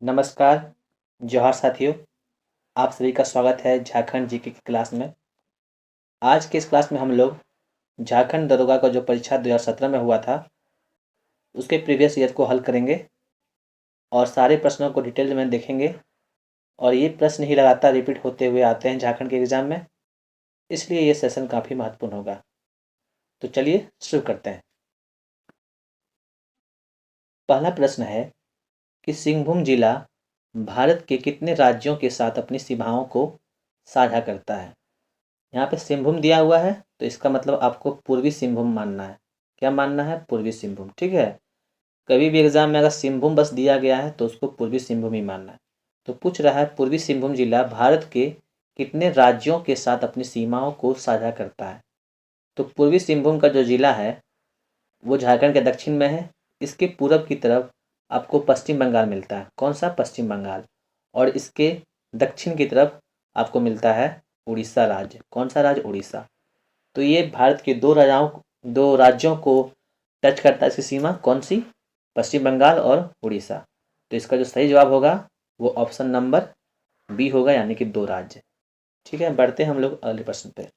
नमस्कार, जोहार साथियों। आप सभी का स्वागत है झारखंड जीके की क्लास में। आज के इस क्लास में हम लोग झारखंड दरोगा का जो परीक्षा 2017 में हुआ था, उसके प्रीवियस ईयर को हल करेंगे और सारे प्रश्नों को डिटेल में देखेंगे। और ये प्रश्न ही लगातार रिपीट होते हुए आते हैं झारखंड के एग्ज़ाम में, इसलिए ये सेशन काफ़ी महत्वपूर्ण होगा। तो चलिए शुरू करते हैं। पहला प्रश्न है कि सिंहभूम जिला भारत के कितने राज्यों के साथ अपनी सीमाओं को साझा करता है? यहाँ पे सिंहभूम दिया हुआ है, तो इसका मतलब आपको पूर्वी सिंहभूम मानना है। क्या मानना है? पूर्वी सिंहभूम। ठीक है। कभी भी एग्जाम में अगर सिंहभूम बस दिया गया है तो उसको पूर्वी सिंहभूम ही मानना है। तो पूछ रहा है पूर्वी सिंहभूम जिला भारत के कितने राज्यों के साथ अपनी सीमाओं को साझा करता है? तो पूर्वी सिंहभूम का जो जिला है वो झारखंड के दक्षिण में है। इसके पूरब की तरफ आपको पश्चिम बंगाल मिलता है। कौन सा? पश्चिम बंगाल। और इसके दक्षिण की तरफ आपको मिलता है उड़ीसा राज्य। कौन सा राज्य? उड़ीसा। तो ये भारत के दो राज्यों को टच करता है। इसकी सीमा कौन सी? पश्चिम बंगाल और उड़ीसा। तो इसका जो सही जवाब होगा वो ऑप्शन नंबर बी होगा, यानी कि 2 राज्य। ठीक है, बढ़ते हैं हम लोग अगले प्रश्न पे।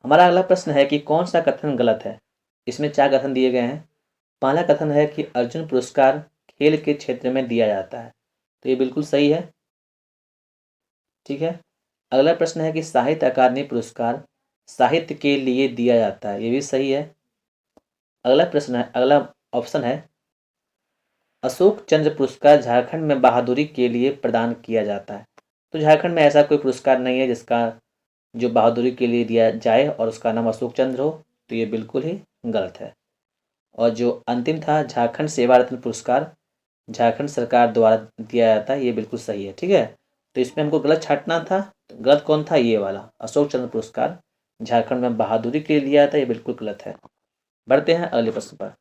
हमारा अगला प्रश्न है कि कौन सा कथन गलत है? इसमें 4 कथन दिए गए हैं। पहला कथन है कि अर्जुन पुरस्कार खेल के क्षेत्र में दिया जाता है। तो ये बिल्कुल सही है। ठीक है। अगला प्रश्न है कि साहित्य अकादमी पुरस्कार साहित्य के लिए दिया जाता है। ये भी सही है। अगला ऑप्शन है अशोक चंद्र पुरस्कार झारखंड में बहादुरी के लिए प्रदान किया जाता है। तो झारखंड में ऐसा कोई पुरस्कार नहीं है जिसका जो बहादुरी के लिए दिया जाए और उसका नाम अशोक चंद्र हो। तो ये बिल्कुल ही गलत है। और जो अंतिम था झारखंड सेवा रत्न पुरस्कार झारखंड सरकार द्वारा दिया जाता है, ये बिल्कुल सही है। ठीक है। तो इसमें हमको गलत छांटना था। तो गलत कौन था? ये वाला अशोक चंद्र पुरस्कार झारखंड में बहादुरी के लिए दिया जाता है, ये बिल्कुल गलत है। बढ़ते हैं अगले प्रश्न पर।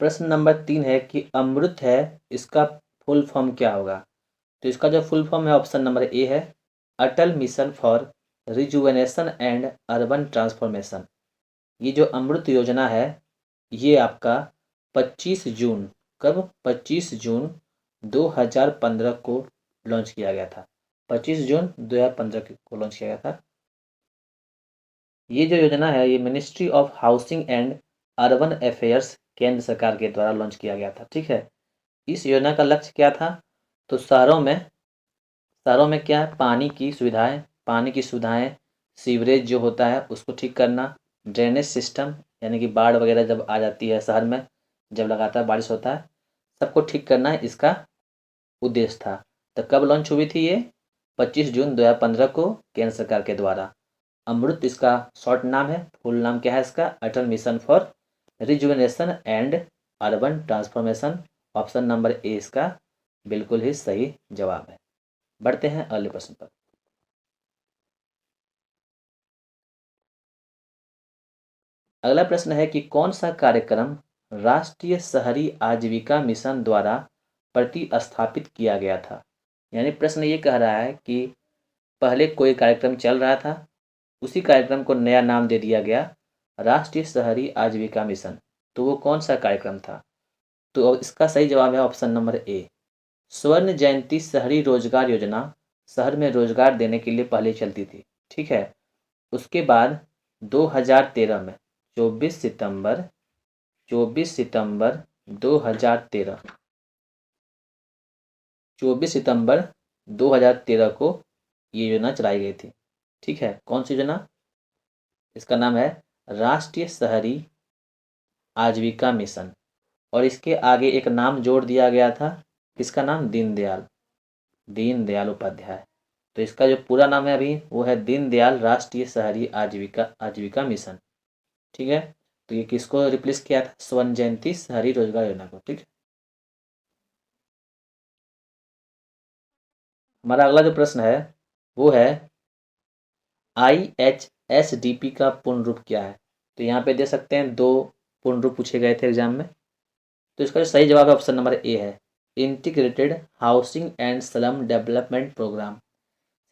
प्रश्न नंबर 3 है कि अमृत है, इसका फुल फॉर्म क्या होगा? तो इसका जो फुल फॉर्म है ऑप्शन नंबर ए है, Atal mission for rejuvenation and urban transformation. ये जो अमृत योजना है ये आपका 25 जून, कब? 25 जून 2015 को लॉन्च किया गया था। 25 जून 2015 को लॉन्च किया गया था। ये जो योजना है ये ministry of housing and urban affairs केंद्र सरकार के द्वारा लॉन्च किया गया था। ठीक है। इस योजना का लक्ष्य क्या था? तो शहरों में क्या है? पानी की सुविधाएं, सीवरेज जो होता है उसको ठीक करना, ड्रेनेज सिस्टम यानी कि बाढ़ वगैरह जब आ जाती है शहर में, जब लगातार बारिश होता है, सबको ठीक करना है, इसका उद्देश्य था। तो कब लॉन्च हुई थी ये? 25 जून 2015 को केंद्र सरकार के द्वारा। अमृत इसका शॉर्ट नाम है। फुल नाम क्या है इसका? Atal mission for rejuvenation and urban transformation. Option number A इसका बिल्कुल ही सही जवाब है। बढ़ते हैं अगले प्रश्न पर। अगला प्रश्न है कि कौन सा कार्यक्रम राष्ट्रीय शहरी आजीविका मिशन द्वारा प्रतिस्थापित किया गया था? यानी प्रश्न ये कह रहा है कि पहले कोई कार्यक्रम चल रहा था, उसी कार्यक्रम को नया नाम दे दिया गया राष्ट्रीय शहरी आजीविका मिशन। तो वो कौन सा कार्यक्रम था? तो इसका सही जवाब है ऑप्शन नंबर ए, स्वर्ण जयंती शहरी रोजगार योजना। शहर में रोजगार देने के लिए पहले चलती थी। ठीक है। उसके बाद 2013 में 24 सितंबर 2013 24 सितंबर 2013 को ये योजना चलाई गई थी। ठीक है। कौन सी योजना? इसका नाम है राष्ट्रीय शहरी आजीविका मिशन। और इसके आगे एक नाम जोड़ दिया गया था। किसका नाम? दीनदयाल उपाध्याय। तो इसका जो पूरा नाम है अभी वो है दीनदयाल राष्ट्रीय शहरी आजीविका आजीविका मिशन। ठीक है। तो ये किसको रिप्लेस किया था? स्वर्ण जयंती शहरी रोजगार योजना को। ठीक है। हमारा अगला जो प्रश्न है वो है IHSDP का पूर्ण रूप क्या है? तो यहाँ पे दे सकते हैं 2 पूर्ण रूप पूछे गए थे एग्जाम में। तो इसका जो सही जवाब है ऑप्शन नंबर ए है, integrated housing and slum development programme.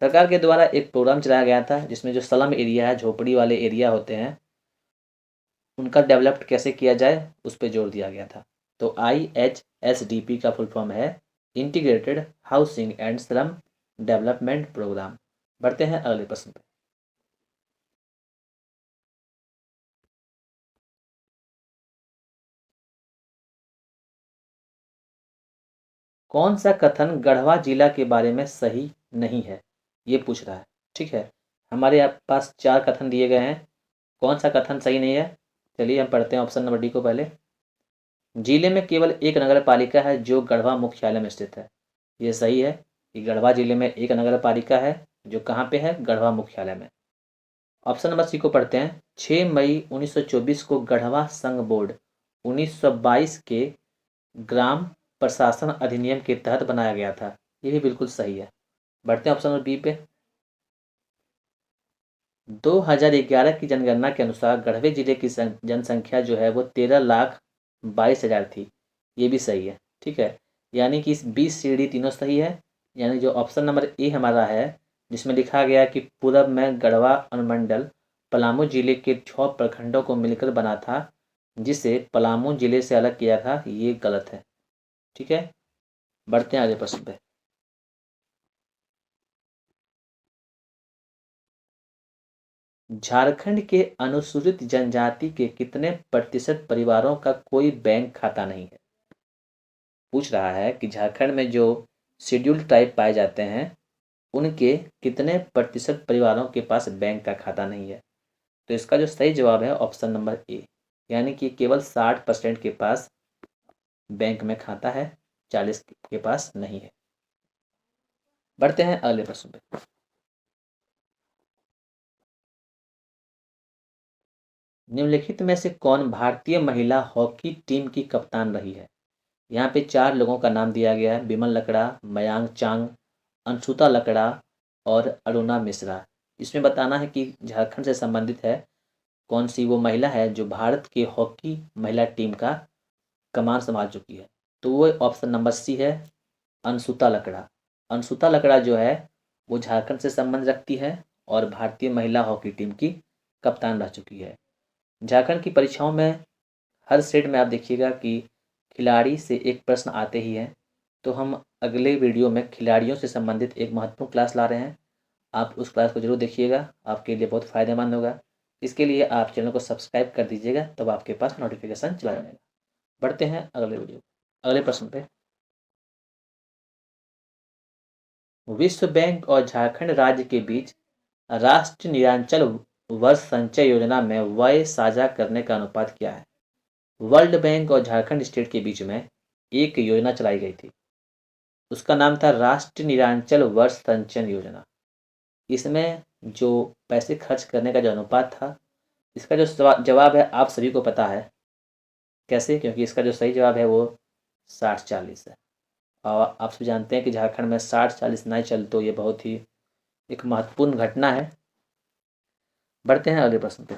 सरकार के द्वारा एक प्रोग्राम चलाया गया था जिसमें जो स्लम एरिया है, झोपड़ी वाले एरिया होते हैं, उनका डेवलप्ड कैसे किया जाए उस पर जोर दिया गया था। तो IHSDP का फुल फॉर्म है integrated housing and slum development programme. बढ़ते हैं अगले प्रश्न पे। कौन सा कथन गढ़वा जिला के बारे में सही नहीं है, ये पूछ रहा है। ठीक है, हमारे पास 4 कथन दिए गए हैं। कौन सा कथन सही नहीं है, चलिए हम पढ़ते हैं ऑप्शन नंबर डी को पहले। जिले में केवल एक नगर पालिका है जो गढ़वा मुख्यालय में स्थित है। ये सही है कि गढ़वा जिले में एक नगर पालिका है जो कहाँ पे है, गढ़वा मुख्यालय में। ऑप्शन नंबर सी को पढ़ते हैं। 6 मई 1924 को गढ़वा संघ बोर्ड 1922 के ग्राम प्रशासन अधिनियम के तहत बनाया गया था। ये भी बिल्कुल सही है। बढ़ते हैं ऑप्शन नंबर बी पे। 2011 की जनगणना के अनुसार गढ़वे जिले की जनसंख्या जो है वो 13,22,000 थी। ये भी सही है। ठीक है, यानी कि इस बी सी डी तीनों सही है। यानी जो ऑप्शन नंबर ए हमारा है जिसमें लिखा गया कि पूरब में गढ़वा अनुमंडल पलामू जिले के 6 प्रखंडों को मिलकर बना था, जिसे पलामू जिले से अलग किया था, ये गलत है। ठीक है, बढ़ते हैं आगे प्रश्न पे। झारखंड के अनुसूचित जनजाति के कितने प्रतिशत परिवारों का कोई बैंक खाता नहीं है। पूछ रहा है कि झारखंड में जो शेड्यूल्ड ट्राइब पाए जाते हैं उनके कितने प्रतिशत परिवारों के पास बैंक का खाता नहीं है। तो इसका जो सही जवाब है ऑप्शन नंबर ए, यानी कि केवल 60% के पास बैंक में खाता है, 40 के पास नहीं है। बढ़ते हैं अगले प्रश्न पे। निम्नलिखित में से कौन भारतीय महिला हॉकी टीम की कप्तान रही है। यहाँ पे 4 लोगों का नाम दिया गया है। बिमल लकड़ा, मयांक चांग, अंशुता लकड़ा और अरुणा मिश्रा। इसमें बताना है कि झारखंड से संबंधित है कौन सी वो महिला है जो भारत की हॉकी महिला टीम का कमान संभाल चुकी है। तो वो ऑप्शन नंबर सी है, अंशुता लकड़ा। अंशुता लकड़ा जो है वो झारखंड से संबंध रखती है और भारतीय महिला हॉकी टीम की कप्तान रह चुकी है। झारखंड की परीक्षाओं में हर सेट में आप देखिएगा कि खिलाड़ी से एक प्रश्न आते ही हैं। तो हम अगले वीडियो में खिलाड़ियों से संबंधित एक महत्वपूर्ण क्लास ला रहे हैं। आप उस क्लास को जरूर देखिएगा, आपके लिए बहुत फ़ायदेमंद होगा। इसके लिए आप चैनल को सब्सक्राइब कर दीजिएगा, तब आपके पास नोटिफिकेशन चला जाएगा। बढ़ते हैं अगले वीडियो, अगले प्रश्न पे। विश्व बैंक और झारखंड राज्य के बीच राष्ट्रीय निरांचल वर्ष संचय योजना में व्यय साझा करने का अनुपात क्या है। वर्ल्ड बैंक और झारखंड स्टेट के बीच में एक योजना चलाई गई थी, उसका नाम था राष्ट्रीय निरांचल वर्ष संचयन योजना। इसमें जो पैसे खर्च करने का जो अनुपात था, इसका जो जवाब है आप सभी को पता है कैसे, क्योंकि इसका जो सही जवाब है वो 60-40 है। और आप सभी जानते हैं कि झारखंड में 60-40 नहीं चल तो ये बहुत ही एक महत्वपूर्ण घटना है। बढ़ते हैं अगले प्रश्न पे।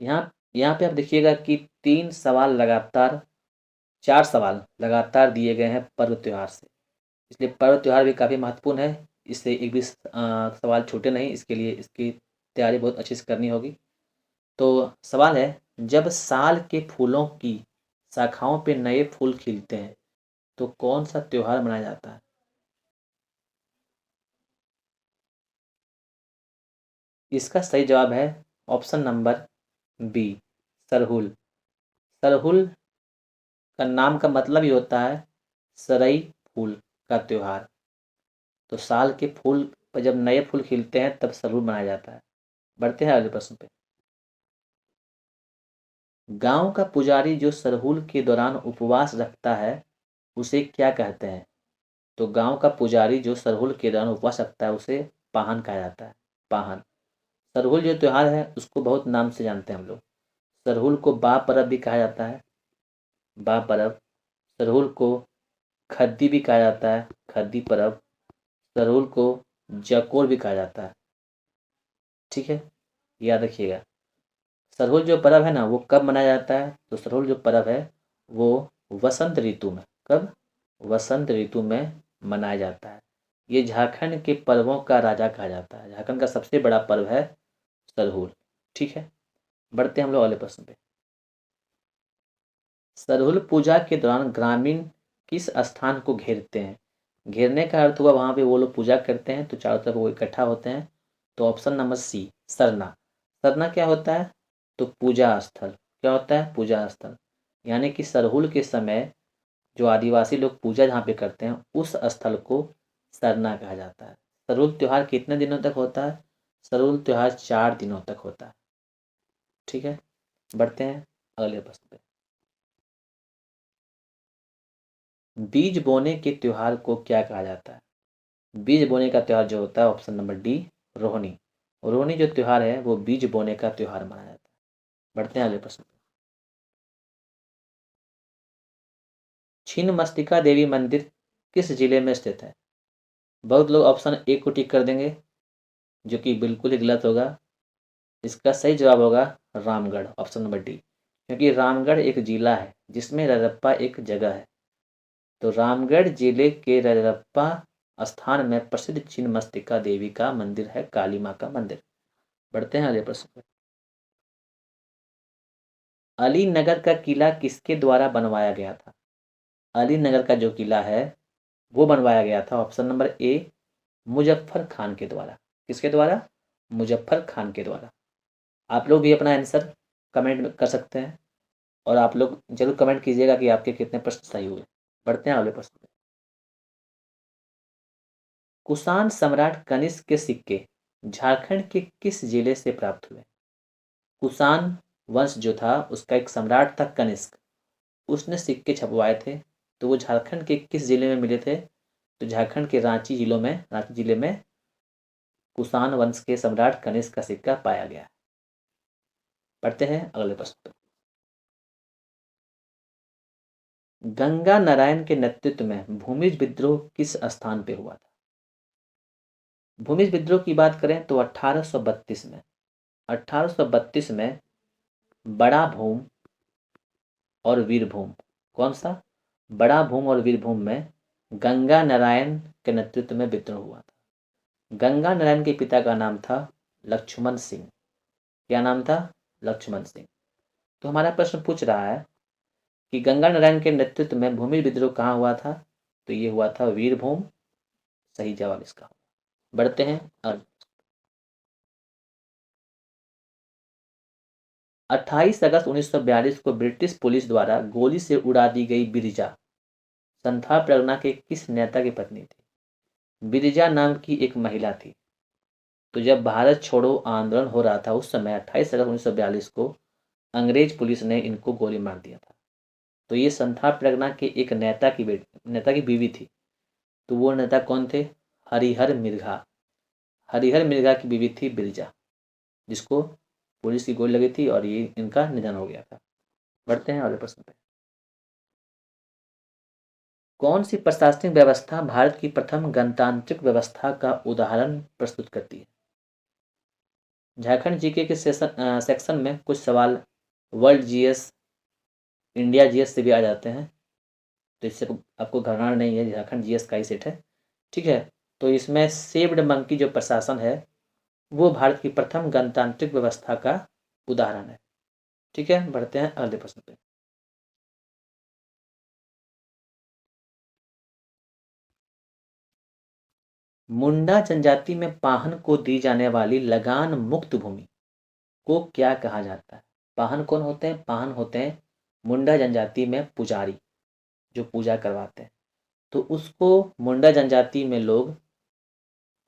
यहाँ यहाँ पे आप देखिएगा कि 3 सवाल लगातार 4 सवाल लगातार दिए गए हैं पर्व त्योहार से, इसलिए पर्व त्योहार भी काफ़ी महत्वपूर्ण है। इससे एक भी सवाल छूटे नहीं, इसके लिए इसकी तैयारी बहुत अच्छे से करनी होगी। तो सवाल है, जब साल के फूलों की शाखाओं पे नए फूल खिलते हैं तो कौन सा त्योहार मनाया जाता है। इसका सही जवाब है option number B, Sarhul. Sarhul का नाम का मतलब ही होता है सरई फूल का त्योहार। तो साल के फूल पर जब नए फूल खिलते हैं तब सरहुल मनाया जाता है। बढ़ते हैं अगले प्रश्न पे। गांव का पुजारी जो सरहुल के दौरान उपवास रखता है उसे क्या कहते हैं। तो गांव का पुजारी जो सरहुल के दौरान उपवास रखता है उसे पाहन कहा जाता है। पाहन। सरहुल जो त्योहार है उसको बहुत नाम से जानते हैं हम लोग। सरहुल को बा परब भी कहा जाता है, बा परब। सरहुल को खद्दी भी कहा जाता है, खद्दी परब। सरहुल को जकोर भी कहा जाता है। ठीक है, याद रखिएगा। सरहुल जो पर्व है ना वो कब मनाया जाता है, तो सरहुल जो पर्व है वो वसंत ऋतु में, कब, वसंत ऋतु में मनाया जाता है। ये झारखंड के पर्वों का राजा कहा जाता है। झारखंड का सबसे बड़ा पर्व है सरहुल। ठीक है, बढ़ते हैं हम लोग अगले प्रश्न पे। सरहुल पूजा के दौरान ग्रामीण किस स्थान को घेरते हैं? घेरने का अर्थ हुआ वहां पे वो लोग पूजा करते हैं तो चारों तरफ वो इकट्ठा होते हैं। तो option number C, Sarna. Sarna क्या होता है? तो पूजा स्थल। क्या होता है? पूजा स्थल। यानी कि सरहुल के समय जो आदिवासी लोग पूजा जहाँ पे करते हैं उस स्थल को सरना कहा जाता है। सरहुल त्योहार कितने दिनों तक होता है? सरहुल त्योहार 4 दिनों तक होता है। ठीक है, बढ़ते हैं अगले प्रश्न पे। बीज बोने के त्योहार को क्या कहा जाता है? बीज बोने का त्योहार जो होता है, option number D, Rohini. Rohini जो त्योहार है वो बीज बोने का त्योहार माना जाता है। बढ़ते हैं अगले प्रश्न पे। छिन्नमस्तिका देवी मंदिर किस जिले में स्थित है? बहुत लोग ऑप्शन ए को टिक कर देंगे, जो कि बिल्कुल ही गलत होगा। इसका सही जवाब होगा रामगढ़, ऑप्शन नंबर डी। क्योंकि रामगढ़ एक जिला है जिसमें रजरप्पा एक जगह है। तो रामगढ़ जिले के रजरप्पा स्थान में प्रसिद्ध छिन्नमस्तिका देवी का मंदिर है, काली माँ का मंदिर। बढ़ते हैं अगले प्रश्न पर। अलीनगर का किला किसके द्वारा बनवाया गया था? अलीनगर का जो किला है वो बनवाया गया था, ऑप्शन नंबर ए, मुजफ्फर खान के द्वारा। किसके द्वारा? मुजफ्फर खान के द्वारा। आप लोग भी अपना आंसर कमेंट में कर सकते हैं और आप लोग जरूर कमेंट कीजिएगा कि आपके कितने प्रश्न सही हुए। बढ़ते हैं अगले प्रश्न पे। कुषाण सम्राट कनिष्क के सिक्के झारखंड के किस जिले से प्राप्त हुए? कुषाण वंश जो था उसका एक सम्राट था कनिष्क, उसने सिक्के छपवाए थे। तो वो झारखंड के किस जिले में मिले थे? तो झारखंड के रांची जिले में कुषाण वंश के सम्राट कनिष्क का सिक्का पाया गया। पढ़ते हैं अगले प्रश्न पर। गंगा नारायण के नेतृत्व में भूमिज विद्रोह किस स्थान पे हुआ था? भूमिज विद्रोह की बात करें तो 1832 में बड़ा भूम और वीरभूम। कौन सा? बड़ा भूम और वीरभूम में गंगा नारायण के नेतृत्व में विद्रोह हुआ था। गंगा नारायण के पिता का नाम था लक्ष्मण सिंह। क्या नाम था? लक्ष्मण सिंह। तो हमारा प्रश्न पूछ रहा है कि गंगा नारायण के नेतृत्व में भूमि विद्रोह कहाँ हुआ था? तो ये हुआ था वीरभूम। सही जवाब इसका। बढ़ते हैं 28 अगस्त 1942 को ब्रिटिश पुलिस द्वारा गोली से उड़ा दी गई बिरजा संथाल परगना के किस नेता की पत्नी थी? बिरजा नाम की एक महिला थी। तो जब भारत छोड़ो आंदोलन हो रहा था उस समय 28 अगस्त 1942 को अंग्रेज पुलिस ने इनको गोली मार दिया था। तो ये संथाल परगना के एक नेता की बीवी थी। तो वो नेता कौन थे? हरिहर मिर्घा। हरिहर मिर्घा की बीवी थी बिरजा, जिसको पुलिस की गोली लगी थी और ये इनका निधन हो गया था। बढ़ते हैं अगले प्रश्न पे। कौन सी प्रशासनिक व्यवस्था भारत की प्रथम गणतांत्रिक व्यवस्था का उदाहरण प्रस्तुत करती है? झारखंड जीके के सेक्शन में कुछ सवाल वर्ल्ड जीएस, इंडिया जीएस से भी आ जाते हैं। तो इससे आपको घबराना नहीं है, झारखंड जीएस का ही सेट है। ठीक है, तो इसमें सेव्ड मंकी जो प्रशासन है वो भारत की प्रथम गणतांत्रिक व्यवस्था का उदाहरण है। ठीक है, बढ़ते हैं अगले प्रश्न पे। मुंडा जनजाति में पाहन को दी जाने वाली लगान मुक्त भूमि को क्या कहा जाता है? पाहन कौन होते हैं? पाहन होते हैं मुंडा जनजाति में पुजारी, जो पूजा करवाते हैं। तो उसको मुंडा जनजाति में लोग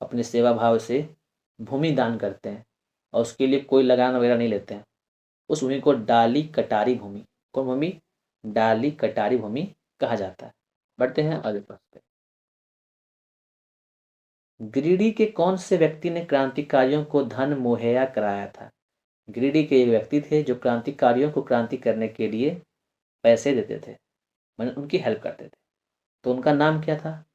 अपने सेवा भाव से भूमि दान करते हैं और उसके लिए कोई लगान वगैरह नहीं लेते हैं। उस भूमि को डाली कटारी भूमि, कौन भूमि? डाली कटारी भूमि कहा जाता है। बढ़ते हैं अगले प्रश्न पे। गिरिडीह के कौन से व्यक्ति ने क्रांतिकारियों को धन मुहैया कराया था? गिरिडीह के एक व्यक्ति थे जो क्रांतिकारियों को क्रांति करने के लिए पैसे देते थे, मतलब उनकी हेल्प करते थे। तो उनका नाम क्या था?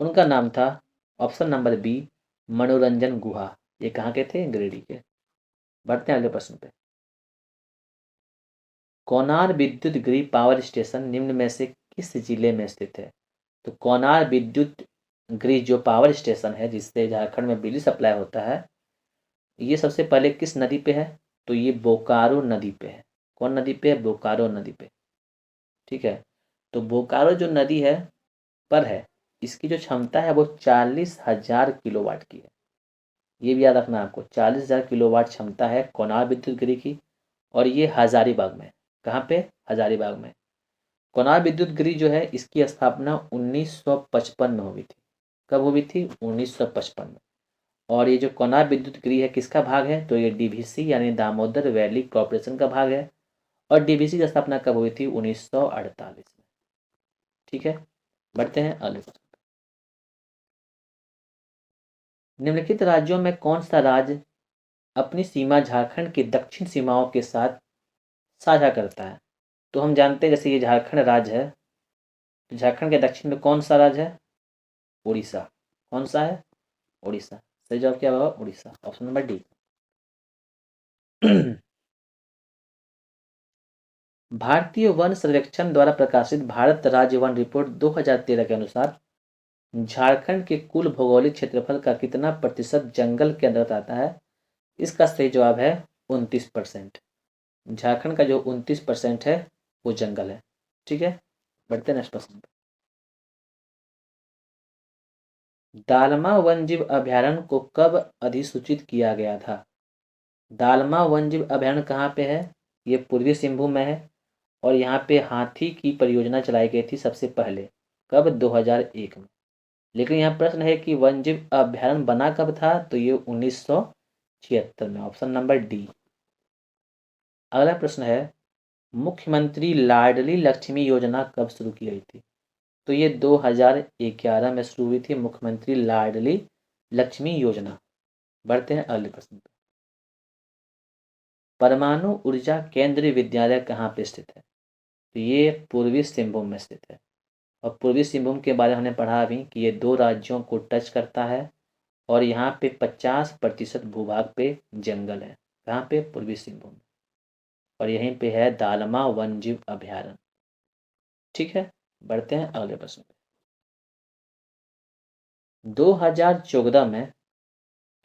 उनका नाम था ऑप्शन नंबर बी, मनोरंजन गुहा। ये कहाँ के थे? गिरिडीह के। बढ़ते हैं अगले प्रश्न पे। कोनार विद्युत गृह पावर स्टेशन निम्न में से किस जिले में स्थित है? तो कोनार विद्युत गृह जो पावर स्टेशन है जिससे झारखंड में बिजली सप्लाई होता है ये सबसे पहले किस नदी पे है? तो ये बोकारो नदी पे है। कौन नदी पे है? बोकारो नदी पे। ठीक है, तो बोकारो जो नदी है पर है, इसकी जो क्षमता है वो 40,000 किलोवाट की है। ये भी याद रखना आपको, 40,000 किलोवाट क्षमता है कोनार विद्युत गृह की। और ये हजारीबाग में। कहाँ पे? हजारीबाग में। कोनार विद्युत गृह जो है इसकी स्थापना 1955 में हुई थी। कब हुई थी? 1955 में। और ये जो कोनार विद्युत गृह है किसका भाग है? तो ये डीवीसी यानी दामोदर वैली कॉर्पोरेशन का भाग है। और डीवीसी की स्थापना कब हुई थी? 1948 में। ठीक है, बढ़ते हैं अगले प्रश्न। निम्नलिखित राज्यों में कौन सा राज्य अपनी सीमा झारखंड की दक्षिण सीमाओं के साथ साझा करता है? तो हम जानते हैं जैसे ये झारखंड राज्य है, तो झारखंड के दक्षिण में कौन सा राज्य है? उड़ीसा। कौन सा है? उड़ीसा। सही जवाब क्या होगा? Orissa, option number D. भारतीय वन सर्वेक्षण द्वारा प्रकाशित भारत राज्य वन रिपोर्ट 2013 के अनुसार झारखंड के कुल भौगोलिक क्षेत्रफल का कितना प्रतिशत जंगल के अंतर्गत आता है? इसका सही जवाब है 29%। झारखंड का जो 29% है वो जंगल है। ठीक है, बढ़ते हैं नेक्स्ट प्रश्न पे। दालमा वन्यजीव अभयारण्य को कब अधिसूचित किया गया था? दालमा वन्यजीव अभयारण्य कहाँ पे है? ये पूर्वी सिंहभूम में है। और यहाँ पे हाथी की परियोजना चलाई गई थी सबसे पहले। कब? 2001 में। लेकिन यहाँ प्रश्न है कि वन्यजीव अभयारण्य बना कब था? तो ये 1976 में, ऑप्शन नंबर डी। अगला प्रश्न है, मुख्यमंत्री लाडली लक्ष्मी योजना कब शुरू की गई थी? तो ये 2011 में शुरू हुई थी मुख्यमंत्री लाडली लक्ष्मी योजना। बढ़ते हैं अगले प्रश्न पे। परमाणु ऊर्जा केंद्रीय विद्यालय कहाँ पे स्थित है? तो ये पूर्वी सिंहभूम में स्थित है। और पूर्वी सिंहभूम के बारे में हमने पढ़ा अभी कि ये 2 राज्यों को टच करता है। और यहाँ पे 50% भूभाग पे जंगल है। कहाँ पे? पूर्वी सिंहभूम। और यहीं पे है दालमा वन्यजीव अभयारण्य। ठीक है, बढ़ते हैं अगले प्रश्न पे। 2014 में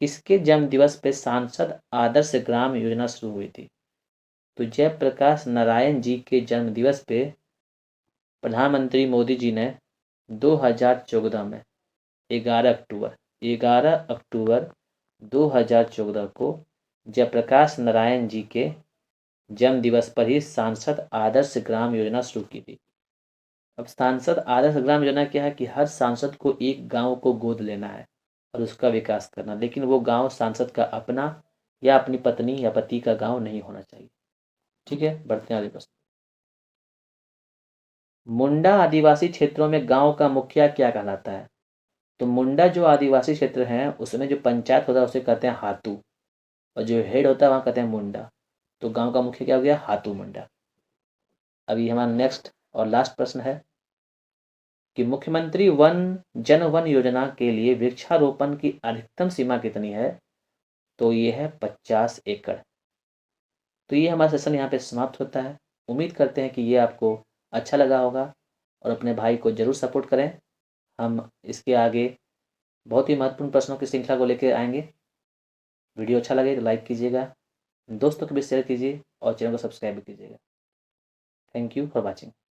किसके जन्म दिवस पे सांसद आदर्श ग्राम योजना शुरू हुई थी? तो जयप्रकाश नारायण जी के जन्म दिवस पे प्रधानमंत्री मोदी जी ने 2014 में 11 अक्टूबर 2014 को जयप्रकाश नारायण जी के जन्म दिवस पर ही सांसद आदर्श ग्राम योजना शुरू की थी। अब सांसद आदर्श ग्राम योजना क्या है कि हर सांसद को एक गांव को गोद लेना है और उसका विकास करना, लेकिन वो गांव सांसद का अपना या अपनी पत्नी या पति का गांव नहीं होना चाहिए। ठीक है, बढ़ते हैं अगले प्रश्न। मुंडा आदिवासी क्षेत्रों में गांव का मुखिया क्या कहलाता है? तो मुंडा जो आदिवासी क्षेत्र है उसमें जो पंचायत होता है उसे कहते हैं हातू। और जो हेड होता है वहाँ कहते हैं मुंडा। तो गांव का मुखिया क्या हो गया? हातू मुंडा। अभी हमारा नेक्स्ट और लास्ट प्रश्न है कि मुख्यमंत्री जन वन योजना के लिए वृक्षारोपण की अधिकतम सीमा कितनी है? तो ये है 50 एकड़। तो ये हमारा सेशन यहाँ पे समाप्त होता है। उम्मीद करते हैं कि ये आपको अच्छा लगा होगा और अपने भाई को ज़रूर सपोर्ट करें। हम इसके आगे बहुत ही महत्वपूर्ण प्रश्नों की श्रृंखला को लेकर आएंगे। वीडियो अच्छा लगे तो लाइक कीजिएगा, दोस्तों को भी शेयर कीजिए और चैनल को सब्सक्राइब भी कीजिएगा। Thank you for watching.